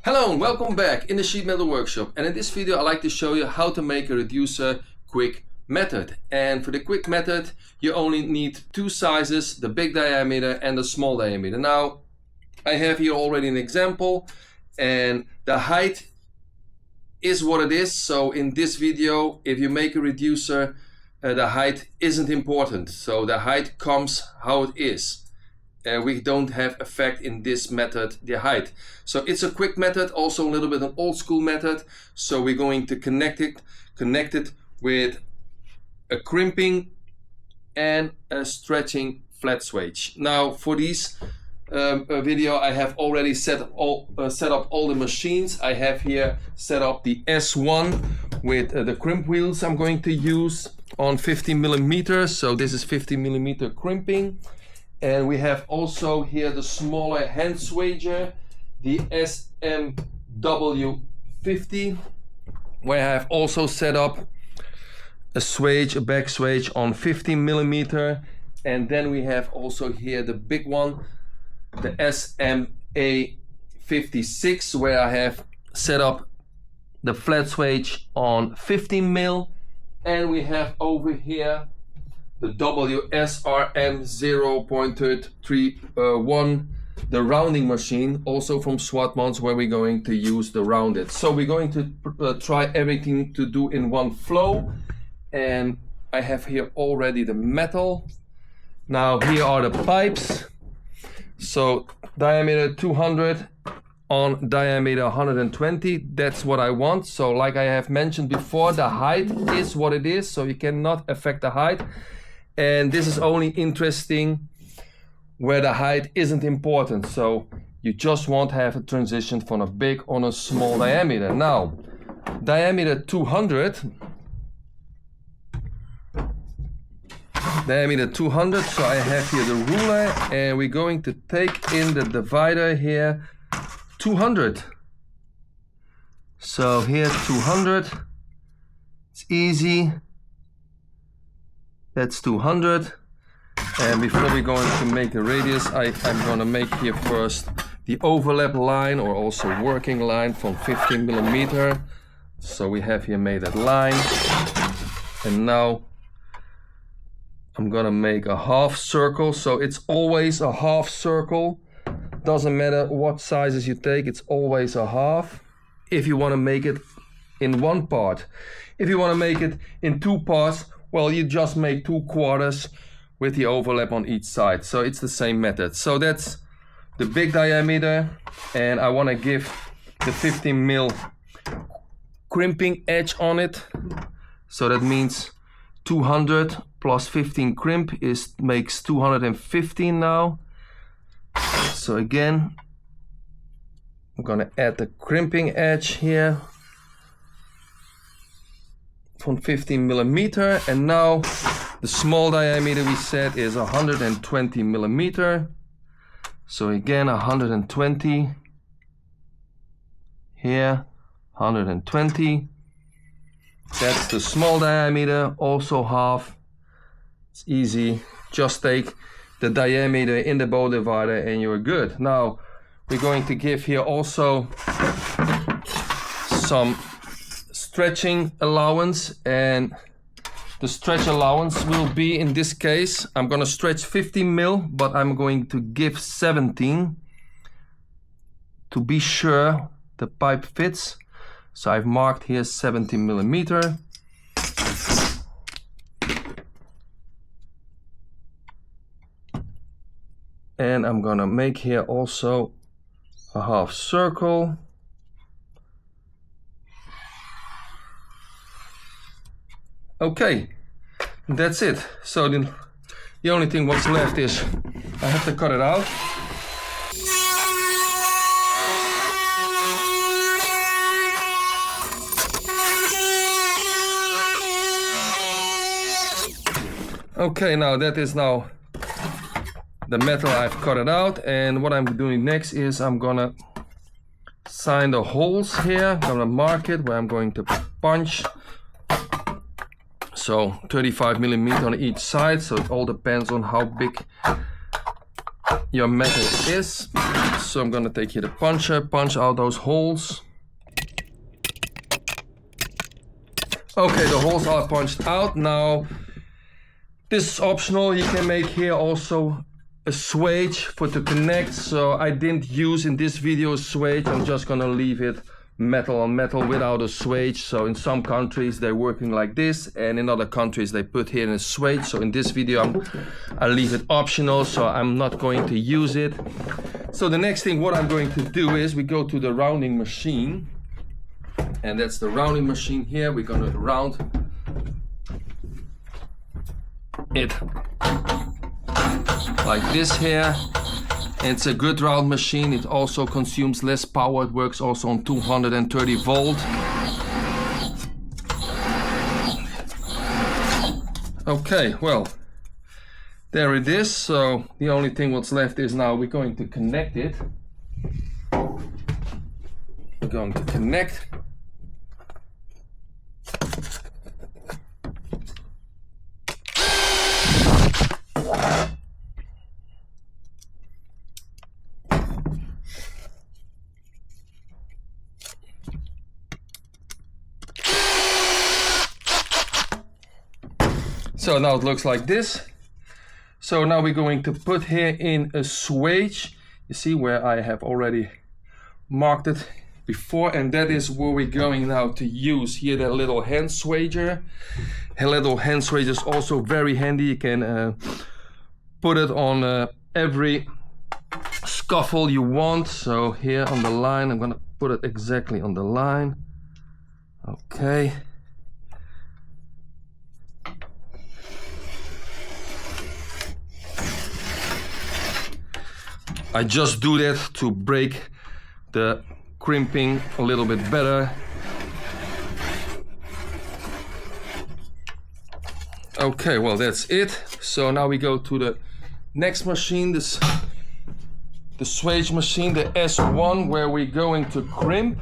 Hello and welcome back in the sheet metal workshop, and in this video I'd like to show you how to make a reducer quick method. And for the quick method you only need two sizes, the big diameter and the small diameter. Now I have here already an example, and the height is what it is. So in this video, if you make a reducer, the height isn't important, so the height comes how it is. We don't have effect in this method the height, so it's a quick method, also a little bit an old school method. So we're going to connect it with a crimping and a stretching flat switch. Now for this video I have already set up all the machines. I have here set up the S1 with the crimp wheels I'm going to use on 50 millimeters. So this is 50 millimeter crimping. And we have also here the smaller hand swager, the SMW50, where I have also set up a swage, a back swage on 15 millimeter. And then we have also here the big one, the SMA56, where I have set up the flat swage on 15 mil. And we have over here the WSRM 0.31, the rounding machine, also from Schwartmanns, where we're going to use the rounded. So we're going to try everything to do in one flow. And I have here already the metal. Now here are the pipes. So diameter 200 on diameter 120, that's what I want. So like I have mentioned before, the height is what it is, so you cannot affect the height. And this is only interesting where the height isn't important. So you just want to have a transition from a big on a small diameter. Now, diameter 200. Diameter 200, so I have here the ruler, and we're going to take in the divider here, 200. So here 200, it's easy. That's 200. And before we're going to make a radius, I'm going to make here first the overlap line, or also working line, from 15 millimeter. So we have here made that line. And now I'm going to make a half circle. So it's always a half circle. Doesn't matter what sizes you take, it's always a half. If you want to make it in one part. If you want to make it in two parts, well, you just make 2 quarters with the overlap on each side. So it's the same method. So that's the big diameter, and I want to give the 15 mil crimping edge on it. So that means 200 plus 15 crimp makes 215 now. So again, I'm gonna add the crimping edge here from 15 millimeter, and now the small diameter we said is 120 millimeter. So again 120 here, 120. That's the small diameter, also half. It's easy, just take the diameter in the bow divider and you're good. Now we're going to give here also some stretching allowance, and the stretch allowance will be, in this case, I'm going to stretch 15 mil, but I'm going to give 17 to be sure the pipe fits. So I've marked here 17 millimeter. And I'm gonna make here also a half circle. Okay, that's it. So the only thing what's left is I have to cut it out. Okay, now that is now the metal. I've cut it out, and what I'm doing next is I'm gonna sign the holes here. I'm gonna mark it where I'm going to punch. So 35 millimeter on each side, so it all depends on how big your metal is. So I'm gonna take here the puncher, punch out those holes. Okay, the holes are punched out. Now, this is optional. You can make here also a switch for to connect. So I didn't use in this video a switch. I'm just gonna leave it metal on metal without a switch. So in some countries they're working like this, and in other countries they put here a switch. So in this video I leave it optional, so I'm not going to use it. So the next thing what I'm going to do is we go to the rounding machine, and that's the rounding machine here. We're gonna round it like this here. It's a good round machine. It also consumes less power. It works also on 230 volt. Okay, well, there it is. So the only thing what's left is now we're going to connect it. We're going to connect. So now it looks like this. So now we're going to put here in a switch. You see where I have already marked it before, and that is where we're going now to use here that little hand swager. A little hand swager is also very handy. You can put it on every scuffle you want. So here on the line, I'm gonna put it exactly on the line. Okay. I just do that to break the crimping a little bit better. Okay, well that's it. So now we go to the next machine, the swage machine, the S1, where we're going to crimp.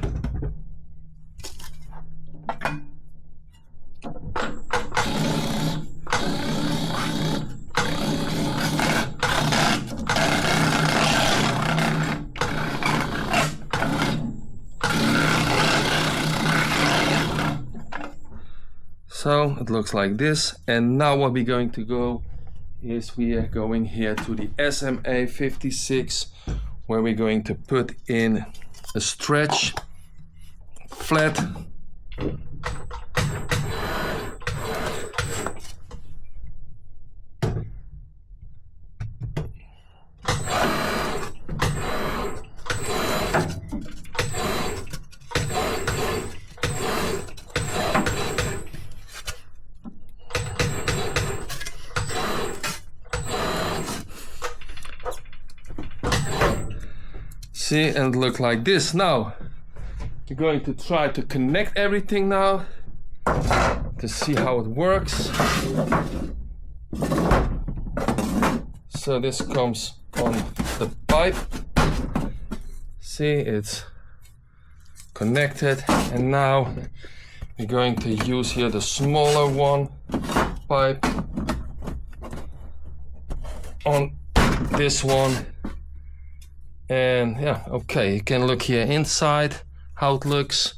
So it looks like this, and now what we're going to go is we are going here to the SMA 56, where we're going to put in a stretch flat. See, and look like this. Now we're going to try to connect everything now to see how it works. So this comes on the pipe. See, it's connected, and now we're going to use here the smaller one pipe on this one. And yeah, okay, you can look here inside how it looks.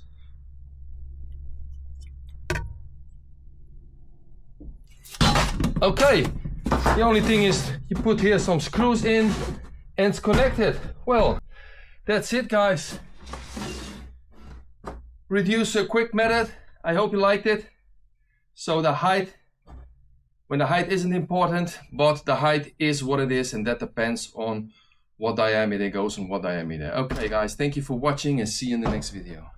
Okay, the only thing is you put here some screws in and it's connected. Well, that's it, guys. Reducer quick method. I hope you liked it. So the height, when the height isn't important, but the height is what it is, and that depends on what diameter goes and what diameter. Okay guys, thank you for watching, and see you in the next video.